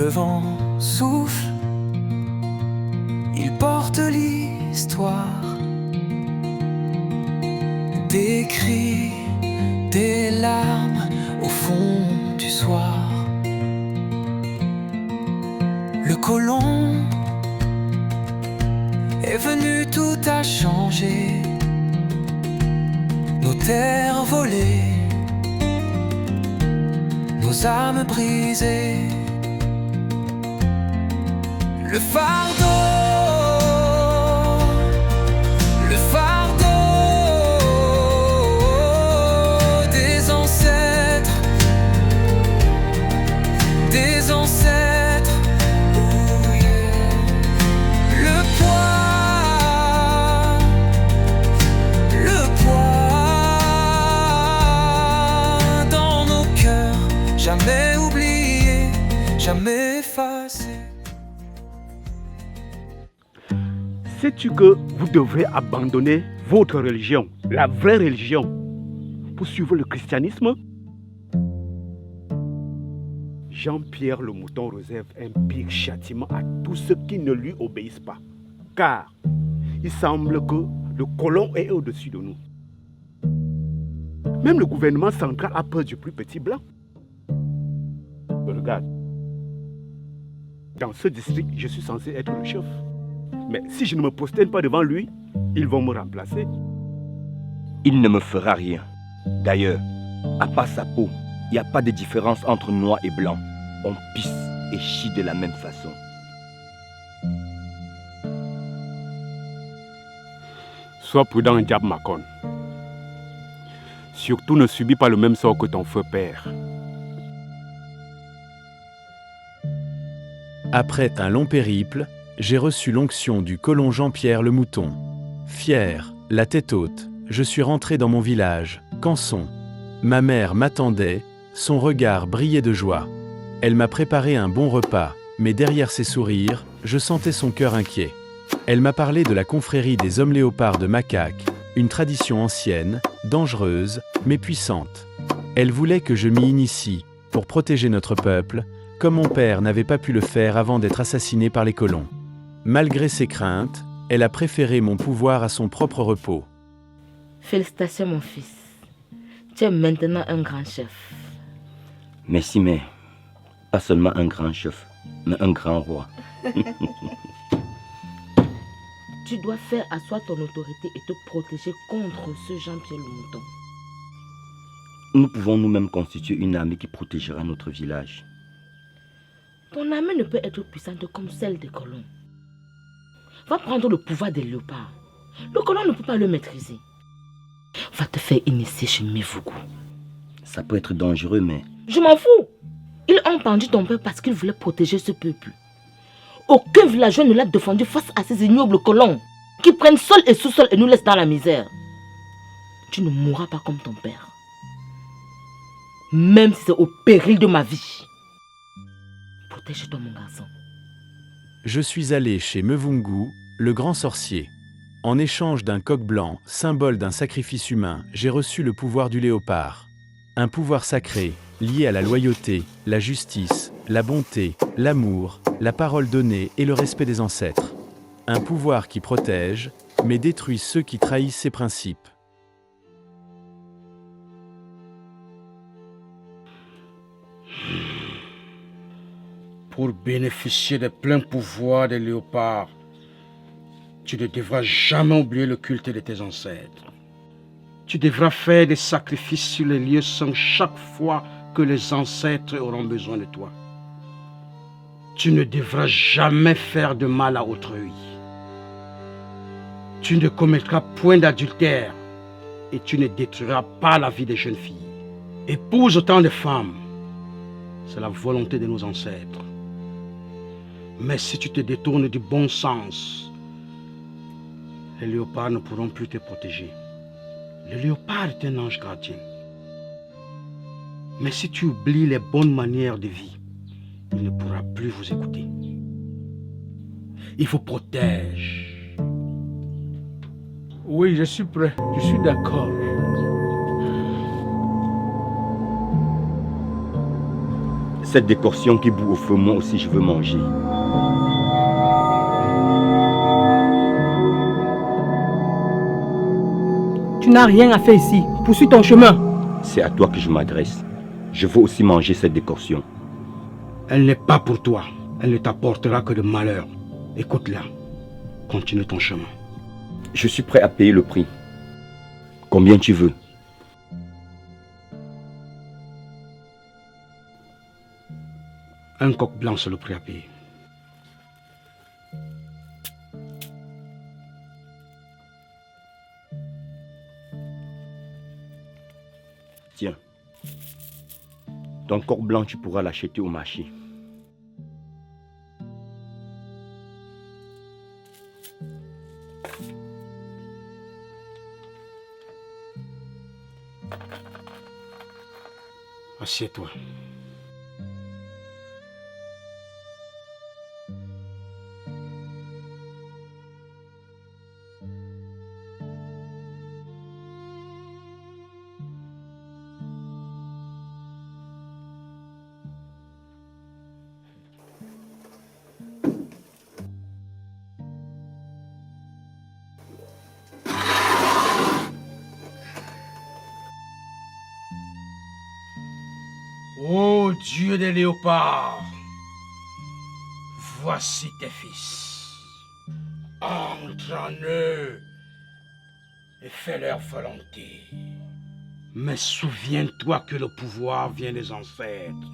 le vent souffle, il porte l'histoire des cris, des larmes au fond du soir. Le colon est venu, tout a changé. Nos terres volées, nos âmes brisées. Le fardeau, le fardeau des ancêtres, des ancêtres. Oh yeah. Le poids dans nos cœurs, jamais oublié, jamais effacé. Sais-tu que vous devrez abandonner votre religion, la vraie religion, pour suivre le christianisme? Jean-Pierre le Mouton réserve un pire châtiment à tous ceux qui ne lui obéissent pas. Car il semble que le colon est au-dessus de nous. Même le gouvernement central a peur du plus petit blanc. Regarde. Dans ce district, je suis censé être le chef. Mais si je ne me prosterne pas devant lui, ils vont me remplacer. Il ne me fera rien. D'ailleurs, à part sa peau, il n'y a pas de différence entre noir et blanc. On pisse et chie de la même façon. Sois prudent, Diab Makon. Surtout ne subis pas le même sort que ton feu père. Après un long périple, j'ai reçu l'onction du colon Jean-Pierre le Mouton. Fier, la tête haute, je suis rentré dans mon village, Canson. Ma mère m'attendait, son regard brillait de joie. Elle m'a préparé un bon repas, mais derrière ses sourires, je sentais son cœur inquiet. Elle m'a parlé de la confrérie des hommes léopards de Macaque, une tradition ancienne, dangereuse, mais puissante. Elle voulait que je m'y initie, pour protéger notre peuple, comme mon père n'avait pas pu le faire avant d'être assassiné par les colons. Malgré ses craintes, elle a préféré mon pouvoir à son propre repos. Félicitations mon fils. Tu es maintenant un grand chef. Merci, mais pas seulement un grand chef, mais un grand roi. Tu dois faire asseoir ton autorité et te protéger contre ce Jean-Pierre le Mouton. Nous pouvons nous-mêmes constituer une armée qui protégera notre village. Ton armée ne peut être puissante comme celle des colons. Va prendre le pouvoir des léopards. Le colon ne peut pas le maîtriser. Va te faire initier chez Mevougou. Ça peut être dangereux, mais... Je m'en fous. Ils ont pendu ton père parce qu'ils voulaient protéger ce peuple. Aucun villageois ne l'a défendu face à ces ignobles colons qui prennent sol et sous-sol et nous laissent dans la misère. Tu ne mourras pas comme ton père. Même si c'est au péril de ma vie. Protège-toi, mon garçon. Je suis allé chez Mevungu, le grand sorcier. En échange d'un coq blanc, symbole d'un sacrifice humain, j'ai reçu le pouvoir du léopard. Un pouvoir sacré, lié à la loyauté, la justice, la bonté, l'amour, la parole donnée et le respect des ancêtres. Un pouvoir qui protège, mais détruit ceux qui trahissent ses principes. Pour bénéficier des pleins pouvoirs des léopards, tu ne devras jamais oublier le culte de tes ancêtres. Tu devras faire des sacrifices sur les lieux saints chaque fois que les ancêtres auront besoin de toi. Tu ne devras jamais faire de mal à autrui. Tu ne commettras point d'adultère et tu ne détruiras pas la vie des jeunes filles. Épouse autant de femmes. C'est la volonté de nos ancêtres. Mais si tu te détournes du bon sens, les léopards ne pourront plus te protéger. Le léopard est un ange gardien. Mais si tu oublies les bonnes manières de vie, il ne pourra plus vous écouter. Il vous protège. Oui, je suis prêt. Je suis d'accord. cette décoction qui bout au feu, moi aussi je veux manger. Tu n'as rien à faire ici. Poursuis ton chemin. C'est à toi que je m'adresse. Je veux aussi manger cette décoction. Elle n'est pas pour toi. Elle ne t'apportera que de malheur. Écoute-la. Continue ton chemin. Je suis prêt à payer le prix. Combien tu veux? Un coq blanc, c'est le prix à payer. Tiens. Ton coq blanc, tu pourras l'acheter au marché. Assieds-toi. Ô Dieu des léopards, voici tes fils. Entre en eux et fais leur volonté. Mais souviens-toi que le pouvoir vient des ancêtres.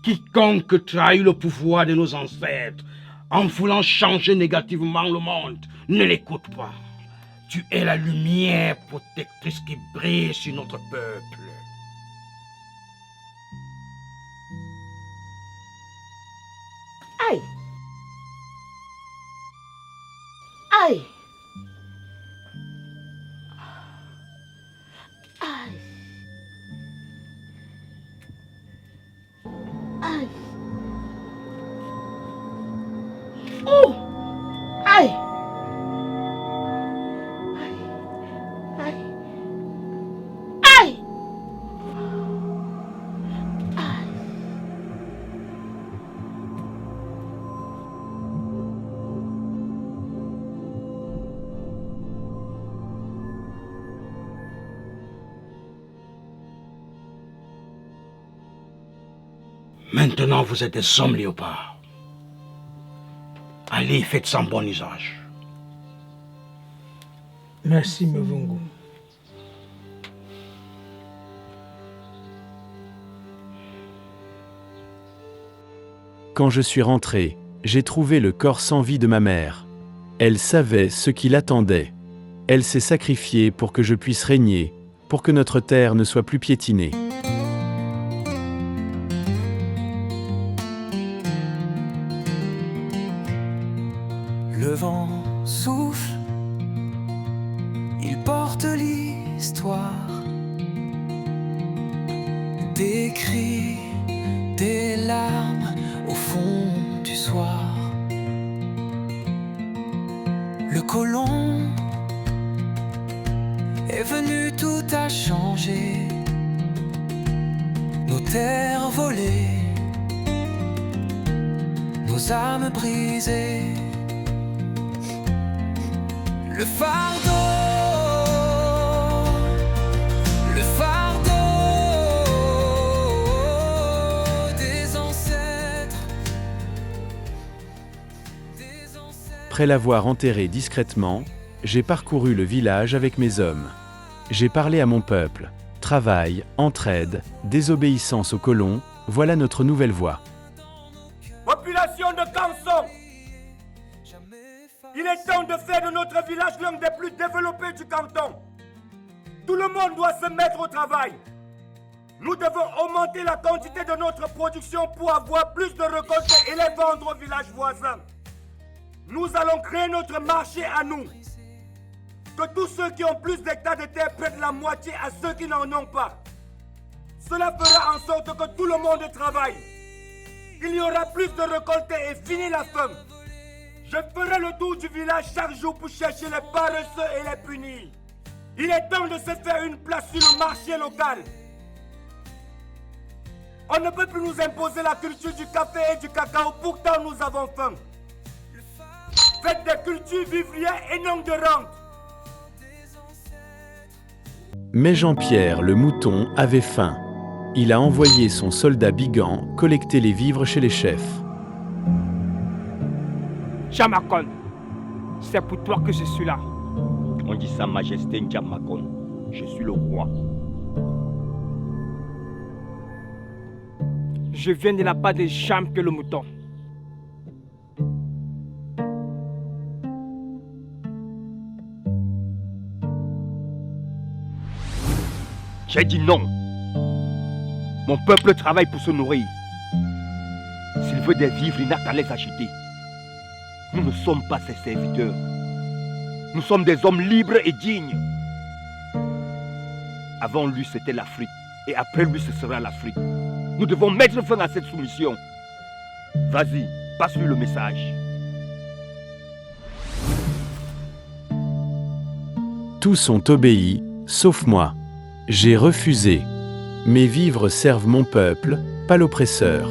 Quiconque trahit le pouvoir de nos ancêtres en voulant changer négativement le monde, ne l'écoute pas. Tu es la lumière protectrice qui brille sur notre peuple. Aïe! Aïe! Aïe! Aïe! Oh! Aïe! Aïe! Aïe! Aïe! Maintenant, vous êtes des hommes léopards. Allez, faites-en bon usage. Merci, Mvungu. Quand je suis rentré, j'ai trouvé le corps sans vie de ma mère. Elle savait ce qui l'attendait. Elle s'est sacrifiée pour que je puisse régner, pour que notre terre ne soit plus piétinée. Le vent souffle, il porte l'histoire, des cris, des larmes au fond du soir. Le colon est venu, tout a changé, nos terres volées, nos âmes brisées. Le fardeau des ancêtres. Après l'avoir enterré discrètement, j'ai parcouru le village avec mes hommes. J'ai parlé à mon peuple. Travail, entraide, désobéissance aux colons, voilà notre nouvelle voie. Population de Kanson, il est temps de faire de notre village l'un des plus développés du canton. Tout le monde doit se mettre au travail. Nous devons augmenter la quantité de notre production pour avoir plus de récoltes et les vendre aux villages voisins. Nous allons créer notre marché à nous. Que tous ceux qui ont plus d'hectares de terre prêtent la moitié à ceux qui n'en ont pas. Cela fera en sorte que tout le monde travaille. Il y aura plus de récoltes et fini la faim. Je ferai le tour du village chaque jour pour chercher les paresseux et les punir. Il est temps de se faire une place sur le marché local. On ne peut plus nous imposer la culture du café et du cacao, pourtant nous avons faim. Faites des cultures vivrières et non de rente. Mais Jean-Pierre le mouton avait faim. Il a envoyé son soldat Bigan collecter les vivres chez les chefs. Jamakon, c'est pour toi que je suis là. On dit Sa Majesté Ndjamakon. Je suis le roi. Je viens de la part de Jean-Pierre le mouton. J'ai dit non. Mon peuple travaille pour se nourrir. S'il veut des vivres, il n'a qu'à les acheter. Nous ne sommes pas ses serviteurs. Nous sommes des hommes libres et dignes. Avant lui, c'était l'Afrique. Et après lui, ce sera l'Afrique. Nous devons mettre fin à cette soumission. Vas-y, passe-lui le message. Tous ont obéi, sauf moi. J'ai refusé. Mes vivres servent mon peuple, pas l'oppresseur.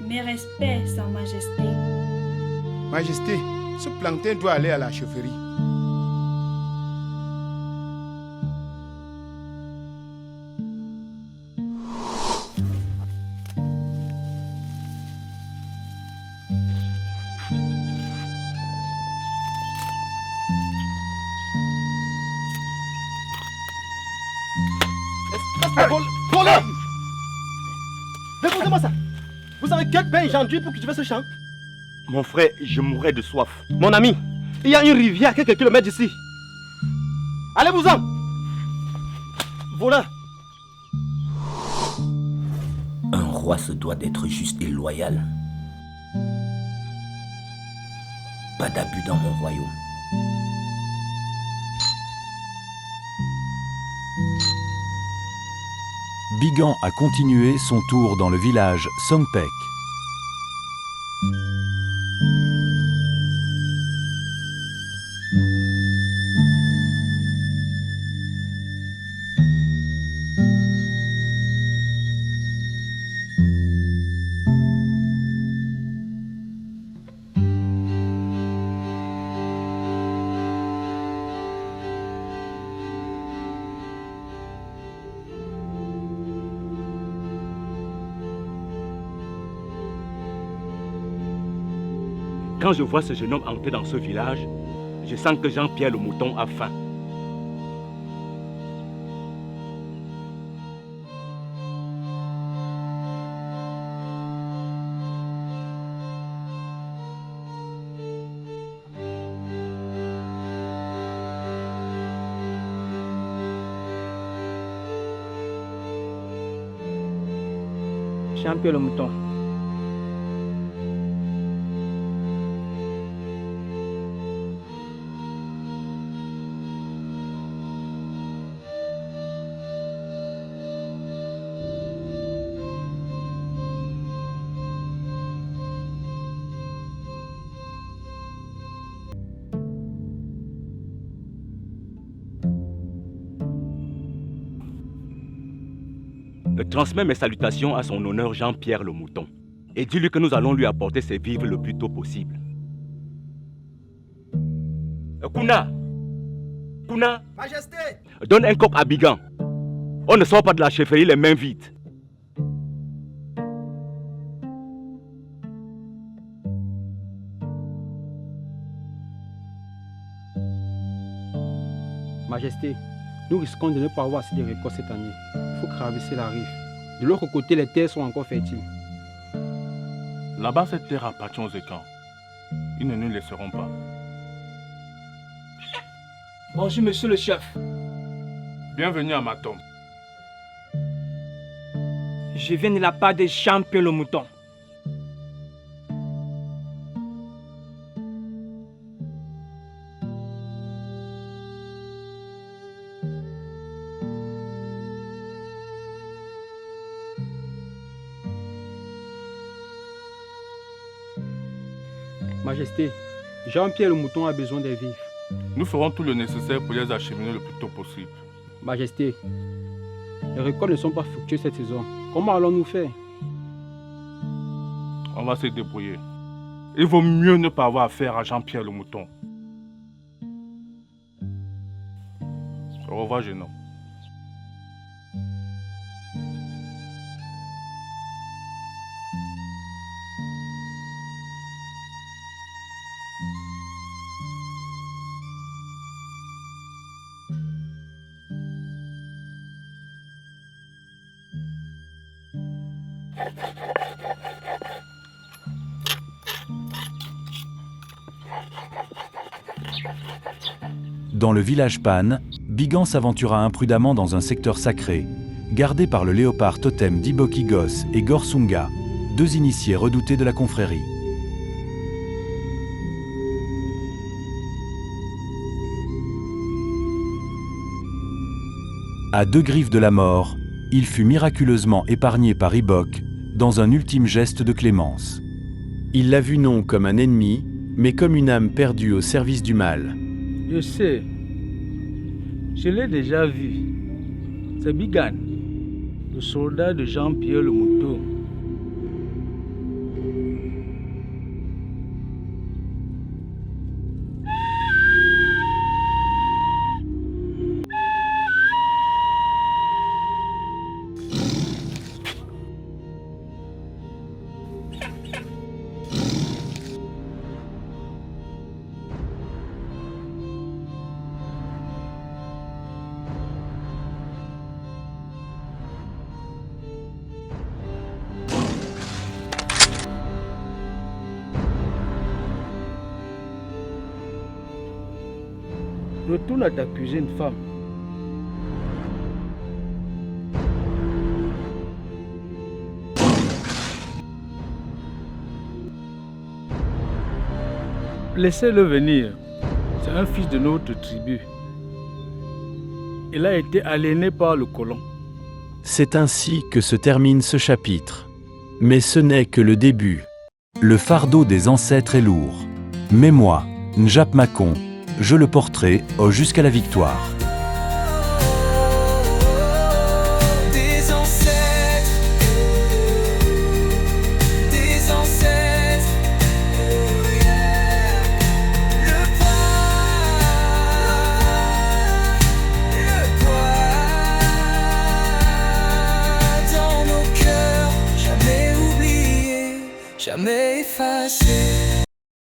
Mes respects, Sa Majesté. Majesté, ce plantain doit aller à la chefferie. Voleur! Déposez-moi ça! Vous avez quel pain engendré pour cultiver ce champ? Mon frère, je mourrais de soif. Mon ami, il y a une rivière à quelques kilomètres d'ici. Allez-vous-en! Voleur! Un roi se doit d'être juste et loyal. Pas d'abus dans mon royaume. Bigan a continué son tour dans le village Songpek. Quand je vois ce jeune homme entrer dans ce village, je sens que Jean-Pierre le mouton a faim. Jean-Pierre le mouton. Transmets mes salutations à son honneur Jean-Pierre le mouton et dis-lui que nous allons lui apporter ses vivres le plus tôt possible. Kuna! Kuna! Majesté! Donne un coq à Bigan. On ne sort pas de la chefferie les mains vides. Majesté, nous risquons de ne pas avoir assez de récoltes cette année. Il faut traverser la rive. De l'autre côté, les terres sont encore fertiles. Là-bas, cette terre appartient aux Écans. Ils ne nous laisseront pas. Bonjour, monsieur le chef. Bienvenue à ma tombe. Je viens de la part de Jean-Pierre le mouton. Majesté, Jean-Pierre le Mouton a besoin des vivres. Nous ferons tout le nécessaire pour les acheminer le plus tôt possible. Majesté, les récoltes ne sont pas fructueuses cette saison. Comment allons-nous faire? On va se débrouiller. Il vaut mieux ne pas avoir affaire à Jean-Pierre le Mouton. Au revoir, jeune homme. Dans le village Pan, Bigan s'aventura imprudemment dans un secteur sacré, gardé par le léopard totem d'Ibokigos et Gorsunga, deux initiés redoutés de la confrérie. À 2 griffes de la mort, il fut miraculeusement épargné par Ibok dans un ultime geste de clémence. Il l'a vu non comme un ennemi, mais comme une âme perdue au service du mal. Je sais. Je l'ai déjà vu. C'est Bigan, le soldat de Jean-Pierre le Mouton. Retourne à t'accuser une femme. Laissez-le venir. C'est un fils de notre tribu. Il a été aliéné par le colon. C'est ainsi que se termine ce chapitre. Mais ce n'est que le début. Le fardeau des ancêtres est lourd. Mais moi, Njap Makon, je le porterai jusqu'à la victoire. Des ancêtres, des ancêtres. Le poids dans nos cœurs, jamais oublié, jamais effacé.